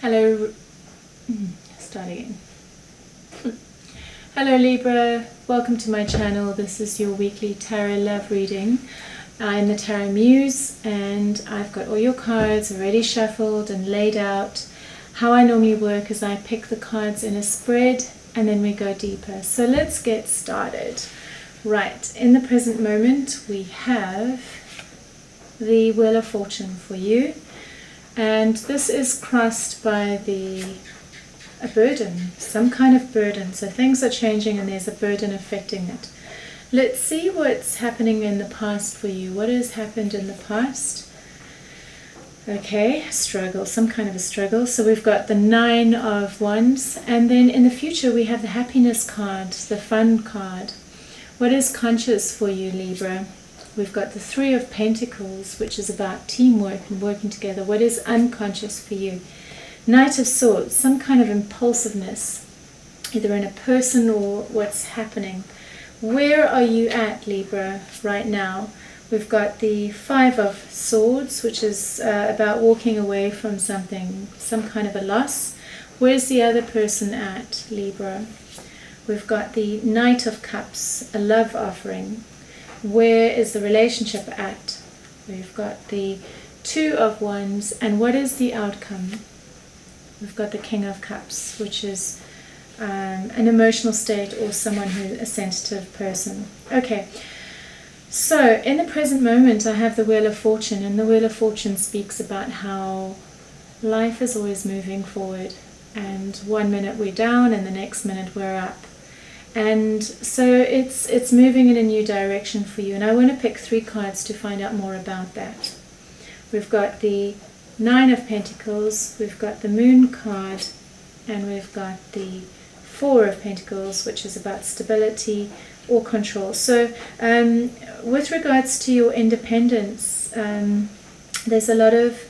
Hello, start again. Hello Libra, welcome to my channel. This is your weekly tarot love reading. I'm the Tarot Muse and I've got all your cards already shuffled and laid out. How I normally work is I pick the cards in a spread and then we go deeper. So let's get started. Right, in the present moment we have the Wheel of Fortune for you. And this is crossed by a burden, some kind of burden. So things are changing and there's a burden affecting it. Let's see what's happening in the past for you. What has happened in the past? Okay, struggle, some kind of a struggle. So we've got the 9 of Wands. And then in the future we have the happiness card, the fun card. What is conscious for you, Libra? We've got the 3 of Pentacles, which is about teamwork and working together. What is unconscious for you? Knight of Swords, some kind of impulsiveness, either in a person or what's happening. Where are you at, Libra, right now? We've got the 5 of Swords, which is about walking away from something, some kind of a loss. Where's the other person at, Libra? We've got the Knight of Cups, a love offering. Where is the relationship at? We've got the 2 of Wands, and what is the outcome? We've got the King of Cups, which is an emotional state or someone a sensitive person. Okay, so in the present moment I have the Wheel of Fortune, and the Wheel of Fortune speaks about how life is always moving forward, and 1 minute we're down and the next minute we're up. And so it's moving in a new direction for you. And I want to pick 3 cards to find out more about that. We've got the 9 of Pentacles, we've got the Moon card, and we've got the 4 of Pentacles, which is about stability or control. So with regards to your independence, there's a lot of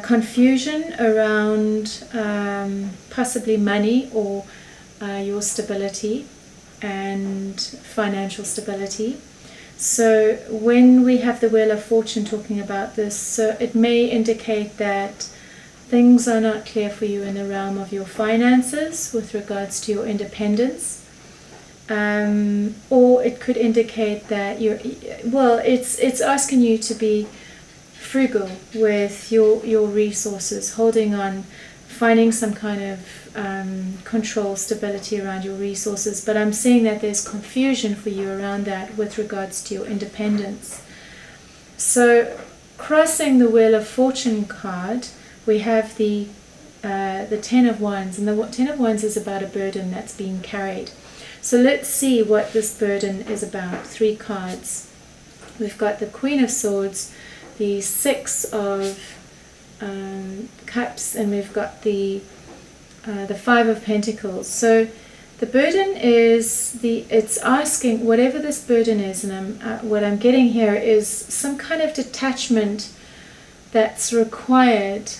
confusion around possibly money or your stability and financial stability. So when we have the Wheel of Fortune talking about this, so it may indicate that things are not clear for you in the realm of your finances with regards to your independence, or it could indicate that it's asking you to be frugal with your resources, holding on, finding some kind of control, stability around your resources. But I'm seeing that there's confusion for you around that with regards to your independence. So crossing the Wheel of Fortune card, we have the 10 of Wands, and the 10 of Wands is about a burden that's being carried. So let's see what this burden is about. 3 cards. We've got the Queen of Swords, the 6 of Cups, and we've got the 5 of Pentacles. So the burden is it's asking, whatever this burden is, and what I'm getting here is some kind of detachment that's required,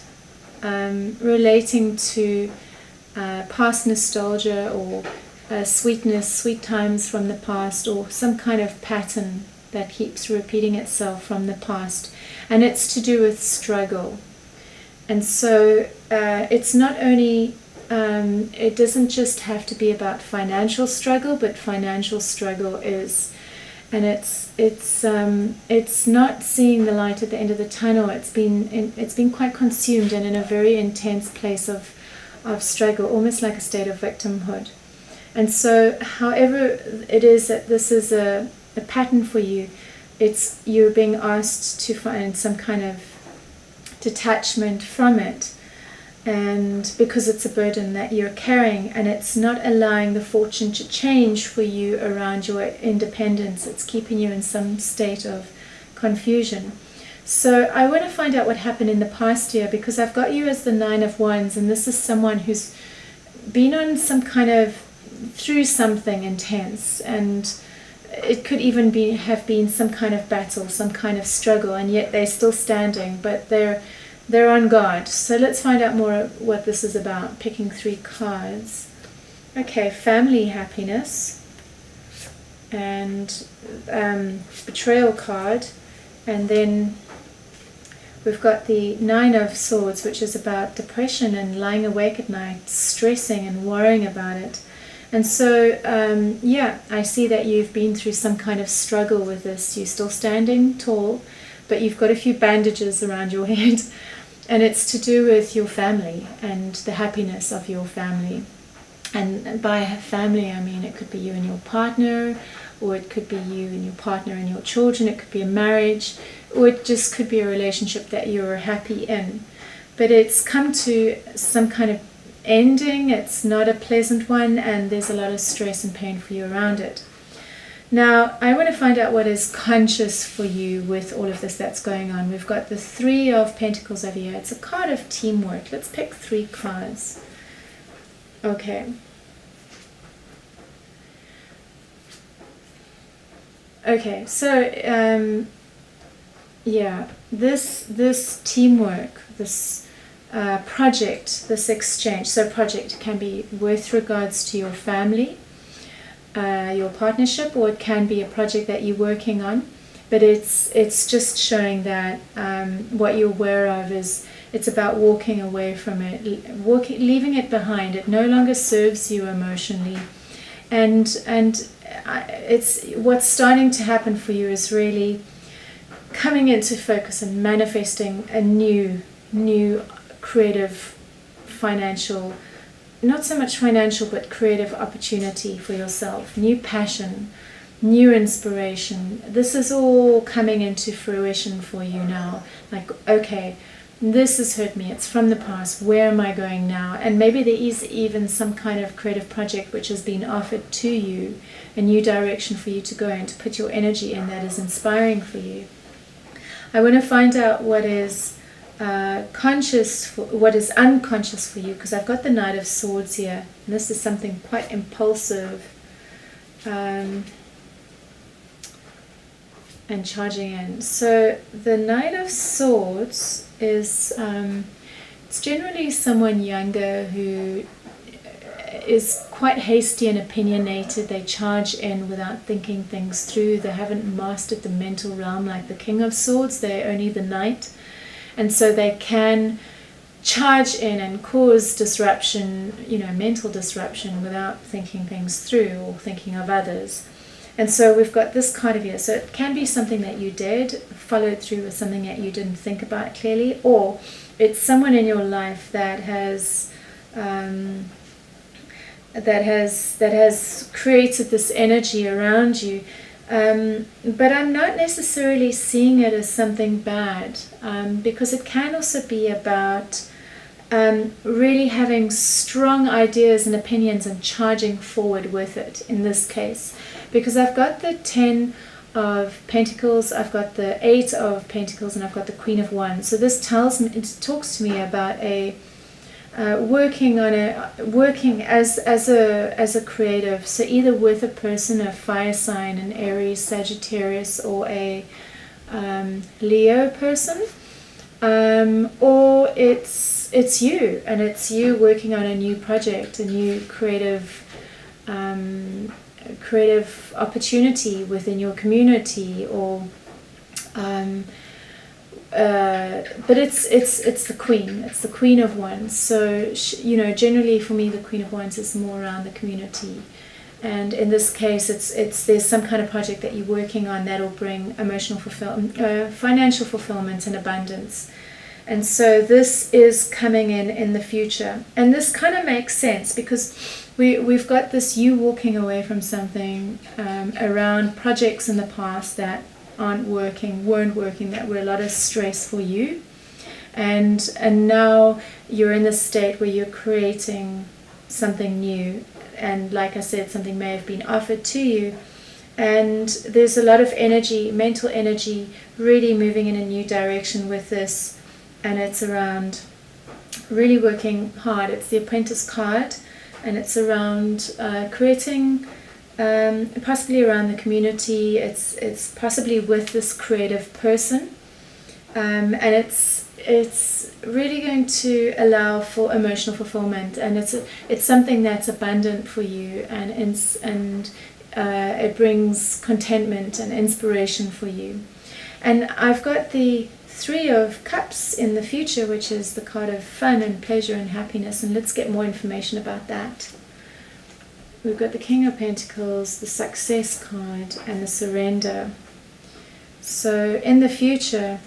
relating to past nostalgia or sweetness, sweet times from the past, or some kind of pattern that keeps repeating itself from the past, and it's to do with struggle. And so it's not only, it doesn't just have to be about financial struggle, but financial struggle is, and it's not seeing the light at the end of the tunnel. It's been quite consumed and in a very intense place of struggle, almost like a state of victimhood. And so however it is that this is a pattern for you, you're being asked to find some kind of detachment from it, and because it's a burden that you're carrying, and it's not allowing the fortune to change for you around your independence. It's keeping you in some state of confusion. So I want to find out what happened in the past year, because I've got you as the 9 of Wands, and this is someone who's been on some kind of, through something intense, and it could even have been some kind of battle, some kind of struggle, and yet they're still standing, but they're on guard. So let's find out more what this is about, picking 3 cards. Okay, family happiness, and betrayal card, and then we've got the Nine of Swords, which is about depression and lying awake at night, stressing and worrying about it. And so, yeah, I see that you've been through some kind of struggle with this. You're still standing tall, but you've got a few bandages around your head. And it's to do with your family and the happiness of your family. And by family, I mean it could be you and your partner, or it could be you and your partner and your children. It could be a marriage, or it just could be a relationship that you're happy in. But it's come to some kind of ending. It's not a pleasant one, and there's a lot of stress and pain for you around it. Now, I want to find out what is conscious for you with all of this that's going on. We've got the Three of Pentacles over here. It's a card of teamwork. Let's pick 3 cards. Okay. Okay, so, yeah, this teamwork, this project, this exchange. So project can be with regards to your family, your partnership, or it can be a project that you're working on. But it's just showing that what you're aware of is it's about walking away from it, leaving it behind. It no longer serves you emotionally, and it's what's starting to happen for you is really coming into focus and manifesting a new creative, financial, not so much financial, but creative opportunity for yourself, new passion, new inspiration. This is all coming into fruition for you now. Like, okay, this has hurt me, it's from the past, where am I going now? And maybe there is even some kind of creative project which has been offered to you, a new direction for you to go and to put your energy in that is inspiring for you. I want to find out what is what is unconscious for you, because I've got the Knight of Swords here, and this is something quite impulsive and charging in. So the Knight of Swords is it's generally someone younger who is quite hasty and opinionated. They charge in without thinking things through. They haven't mastered the mental realm like the King of Swords. They're only the Knight. And so they can charge in and cause disruption, mental disruption, without thinking things through or thinking of others. And so we've got this card here. So it can be something that you did, followed through with something that you didn't think about clearly, or it's someone in your life that has created this energy around you. But I'm not necessarily seeing it as something bad, because it can also be about really having strong ideas and opinions and charging forward with it in this case. Because I've got the 10 of Pentacles, I've got the 8 of Pentacles, and I've got the Queen of Wands. So this it talks to me about working as a creative. So either with a person, a fire sign, an Aries, Sagittarius, or a Leo person, or it's you, and it's you working on a new project, a new creative opportunity within your community, or but it's the Queen. It's the Queen of Wands. So generally for me, the Queen of Wands is more around the community, and in this case, there's some kind of project that you're working on that'll bring emotional financial fulfillment and abundance. And so this is coming in the future, and this kind of makes sense because we've got this you walking away from something around projects in the past that weren't working, that were a lot of stress for you, and now you're in this state where you're creating something new, and like I said, something may have been offered to you, and there's a lot of energy, mental energy, really moving in a new direction with this, and it's around really working hard. It's the Apprentice card, and it's around creating, possibly around the community. It's possibly with this creative person, and it's really going to allow for emotional fulfillment, and it's something that's abundant for you, and it brings contentment and inspiration for you. And I've got the Three of Cups in the future, which is the card of fun and pleasure and happiness. And let's get more information about that. We've got the King of Pentacles, the Success card, and the Surrender. So in the future,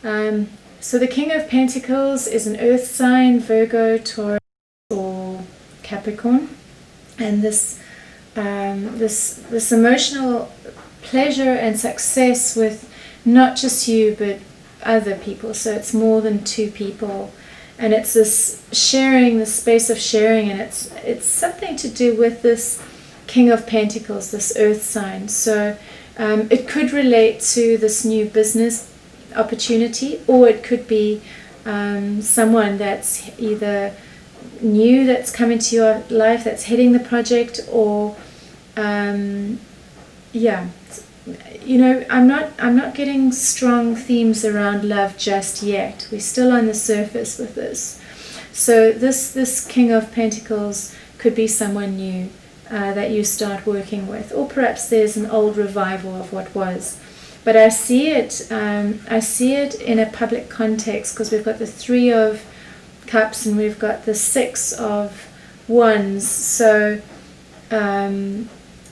so the King of Pentacles is an earth sign, Virgo, Taurus, or Capricorn. And this emotional pleasure and success with not just you, but other people. So it's more than two people. And it's this sharing, the space of sharing, and it's something to do with this King of Pentacles, this earth sign. So it could relate to this new business opportunity, or it could be someone that's either new that's come into your life, that's heading the project, or you know, I'm not getting strong themes around love just yet. We're still on the surface with this. So this King of Pentacles could be someone new that you start working with, or perhaps there's an old revival of what was. But I see it in a public context, because we've got the Three of Cups and we've got the Six of Wands. So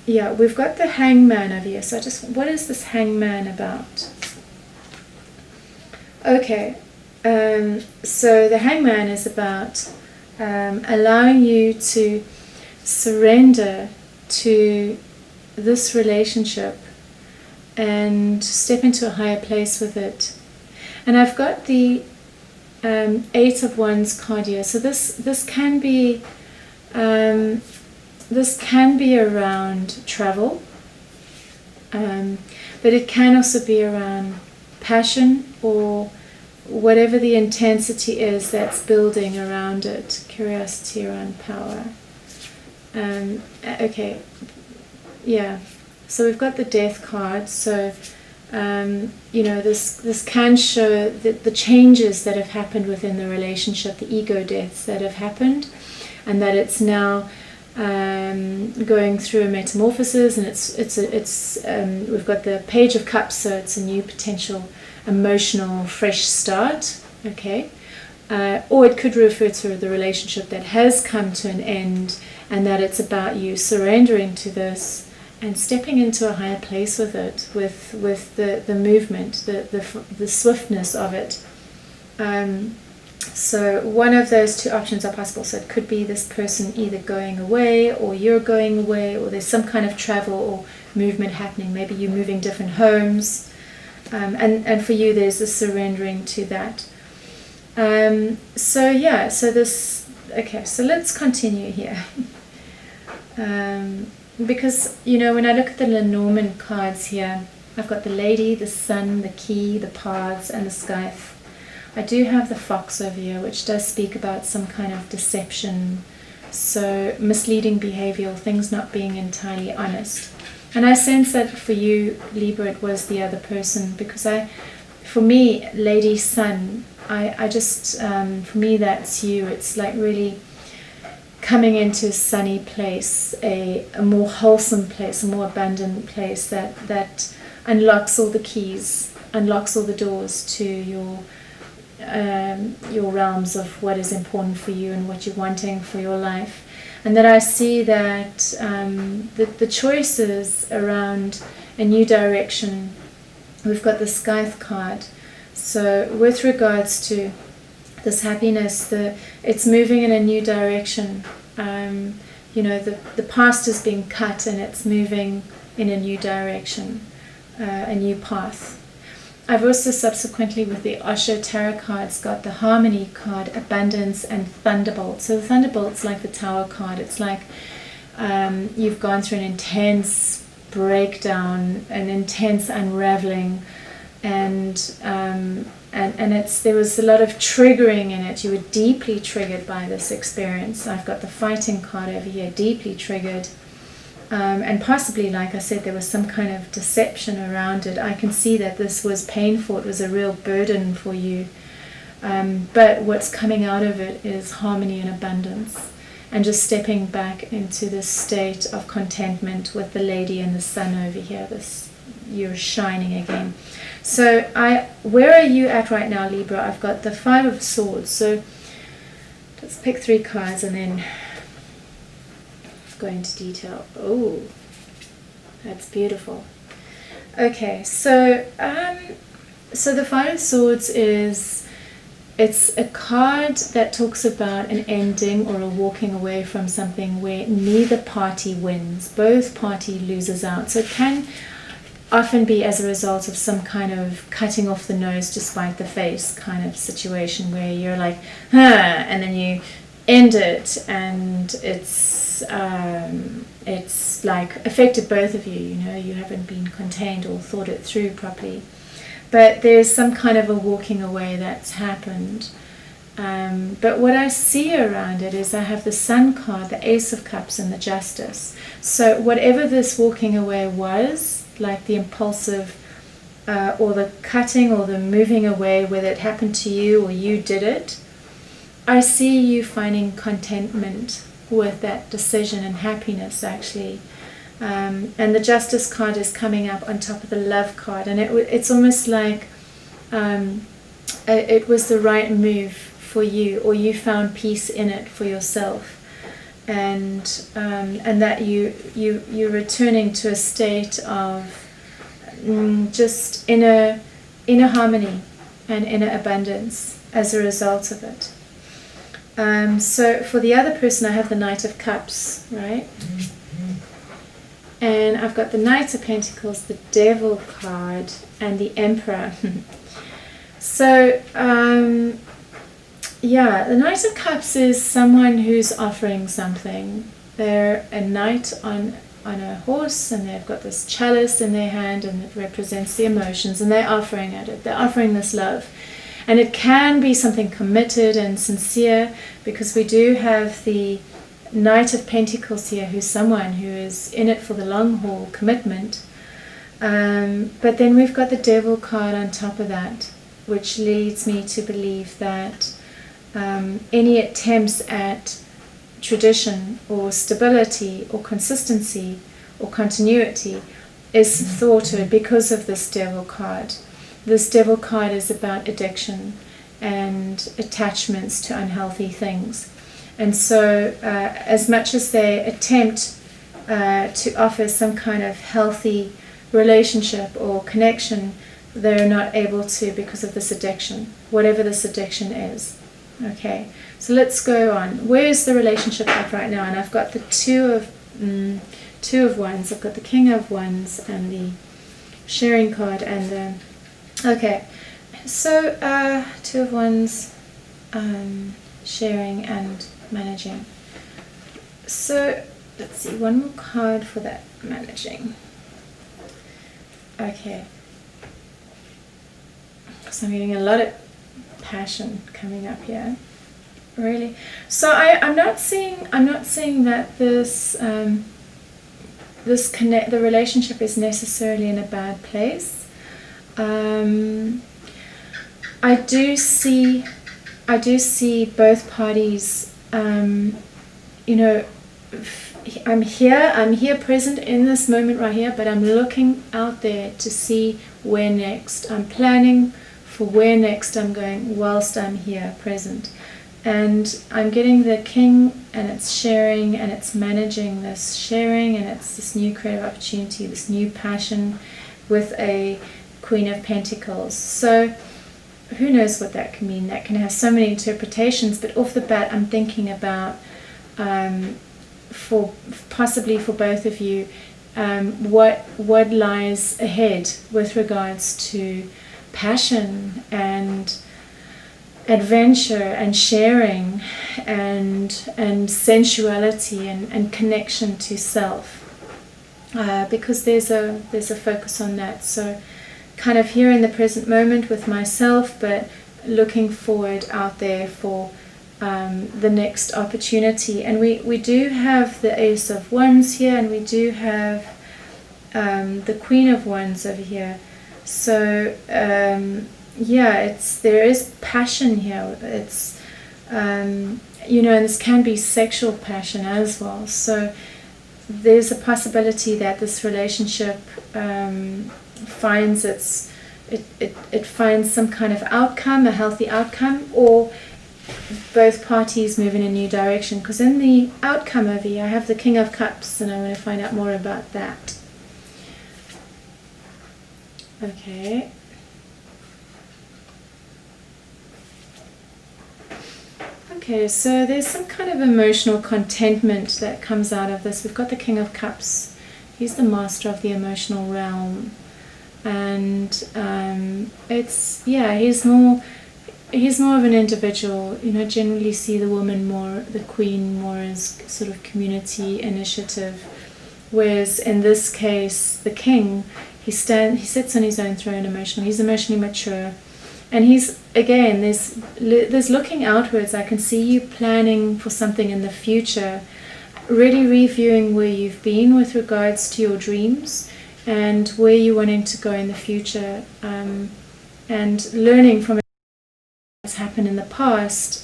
yeah, we've got the Hangman over here. So what is this Hangman about? Okay, so the Hangman is about allowing you to surrender to this relationship and step into a higher place with it. And I've got the Eight of Wands card here. So this can be around travel, but it can also be around passion, or whatever the intensity is that's building around it. Curiosity around power. Okay, yeah. So we've got the Death card. So you know, this can show the changes that have happened within the relationship, the ego deaths that have happened, and that it's now going through a metamorphosis. And it's we've got the Page of Cups, so it's a new potential emotional fresh start. Okay, or it could refer to the relationship that has come to an end, and that it's about you surrendering to this and stepping into a higher place with it, with the movement, the swiftness of it. So one of those two options are possible. So it could be this person either going away, or you're going away, or there's some kind of travel or movement happening. Maybe you're moving different homes, and for you there's a surrendering to that. So yeah, so this, okay, so let's continue here. Because, you know, when I look at the Lenormand cards here, I've got the Lady, the Sun, the Key, the Paths, and the Scythe. I do have the Fox over here, which does speak about some kind of deception, so misleading behavior, or things not being entirely honest. And I sense that for you, Libra, it was the other person, because for me, Lady Sun, I just, for me that's you. It's like really coming into a sunny place, a more wholesome place, a more abundant place that unlocks all the keys, unlocks all the doors to your realms of what is important for you and what you're wanting for your life. And that I see that the choices around a new direction. We've got the Scythe card. So with regards to this happiness, it's moving in a new direction. You know, the past is being cut and it's moving in a new direction, a new path. I've also subsequently, with the Osho tarot cards, got the Harmony card, Abundance, and Thunderbolt. So the Thunderbolt's like the Tower card. It's like you've gone through an intense breakdown, an intense unraveling, and there was a lot of triggering in it. You were deeply triggered by this experience. I've got the Fighting card over here, deeply triggered. And possibly, like I said, there was some kind of deception around it. I can see that this was painful. It was a real burden for you. But what's coming out of it is harmony and abundance. And just stepping back into this state of contentment with the Lady and the Sun over here, this you're shining again. So where are you at right now, Libra? I've got the 5 of Swords. So let's pick 3 cards and then go into detail. Oh, that's beautiful. Okay, so the 5 of Swords it's a card that talks about an ending or a walking away from something where neither party wins, both party loses out. So it can often be as a result of some kind of cutting off the nose to spite the face kind of situation, where you're like, huh, and then you end it, and it's like affected both of you. You know, you haven't been contained or thought it through properly. But there's some kind of a walking away that's happened. But what I see around it is I have the Sun card, the Ace of Cups, and the Justice. So whatever this walking away was, like the impulsive or the cutting or the moving away, whether it happened to you or you did it, I see you finding contentment with that decision and happiness, actually. And the Justice card is coming up on top of the Love card, and it's almost like it was the right move for you, or you found peace in it for yourself, and that you're returning to a state of just inner harmony and inner abundance as a result of it. So for the other person, I have the Knight of Cups, right? And I've got the Knight of Pentacles, the Devil card, and the Emperor. So, yeah, the Knight of Cups is someone who's offering something. They're a knight on a horse, and they've got this chalice in their hand, and it represents the emotions, and they're offering it. They're offering this love. And it can be something committed and sincere, because we do have the Knight of Pentacles here, who's someone who is in it for the long haul, commitment. But then we've got the Devil card on top of that, which leads me to believe that any attempts at tradition or stability or consistency or continuity is thwarted because of this Devil card. This Devil card is about addiction and attachments to unhealthy things. And so as much as they attempt to offer some kind of healthy relationship or connection, they're not able to because of this addiction, whatever this addiction is. Okay, so let's go on. Where's the relationship at right now? And I've got the two of Wands. I've got the King of Wands and the sharing card and the... Okay, so 2 of Wands, sharing and managing. So let's see, one more card for that managing. Okay, so I'm getting a lot of passion coming up here, really. So I'm not seeing that this the relationship is necessarily in a bad place. I do see both parties. You know, I'm here present in this moment right here, but I'm looking out there to see where next. I'm planning for where next I'm going whilst I'm here present. And I'm getting the King, and it's sharing, and it's managing this sharing, and it's this new creative opportunity, this new passion with a Queen of Pentacles. So who knows what that can mean? That can have so many interpretations, but off the bat I'm thinking about possibly for both of you, what lies ahead with regards to passion and adventure and sharing and sensuality and connection to self, because there's a focus on that. So kind of here in the present moment with myself, but looking forward out there for the next opportunity. And we do have the Ace of Wands here, and we do have the Queen of Wands over here. So yeah, there is passion here. It's you know, and this can be sexual passion as well. So there's a possibility that this relationship finds it finds some kind of outcome, a healthy outcome, or both parties move in a new direction. Because in the outcome over here, I have the King of Cups, and I want to find out more about that. Okay. Okay, so there's some kind of emotional contentment that comes out of this. We've got the King of Cups. He's the master of the emotional realm. And he's more of an individual. You know, generally see the woman more, the queen more as sort of community initiative. Whereas in this case, the king, he sits on his own throne emotionally. He's emotionally mature. And he's, again, there's looking outwards. I can see you planning for something in the future, really reviewing where you've been with regards to your dreams and where you're wanting to go in the future, and learning from what's happened in the past.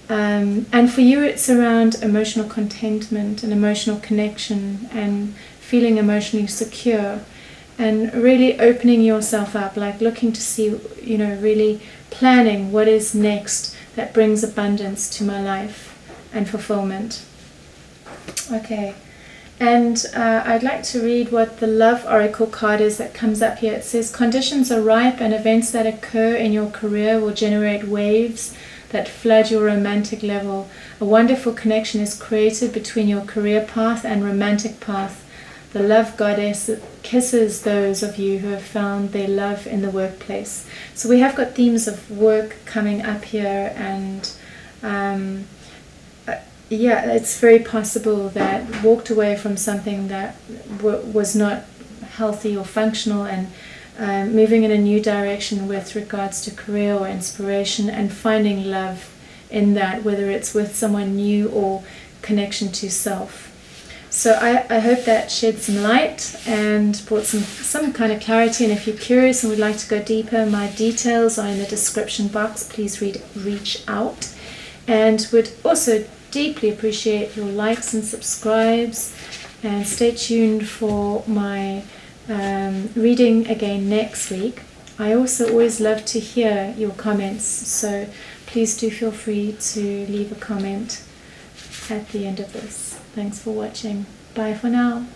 And for you, it's around emotional contentment and emotional connection and feeling emotionally secure. And really opening yourself up, like looking to see, you know, really planning what is next that brings abundance to my life and fulfillment. Okay, and I'd like to read what the Love Oracle card is that comes up here. It says, conditions are ripe and events that occur in your career will generate waves that flood your romantic level. A wonderful connection is created between your career path and romantic path. The love goddess kisses those of you who have found their love in the workplace. So we have got themes of work coming up here, and it's very possible that walked away from something that was not healthy or functional, and moving in a new direction with regards to career or inspiration, and finding love in that, whether it's with someone new or connection to self. So I hope that shed some light and brought some kind of clarity. And if you're curious and would like to go deeper, my details are in the description box. Please reach out. And would also deeply appreciate your likes and subscribes. And stay tuned for my reading again next week. I also always love to hear your comments. So please do feel free to leave a comment at the end of this. Thanks for watching. Bye for now.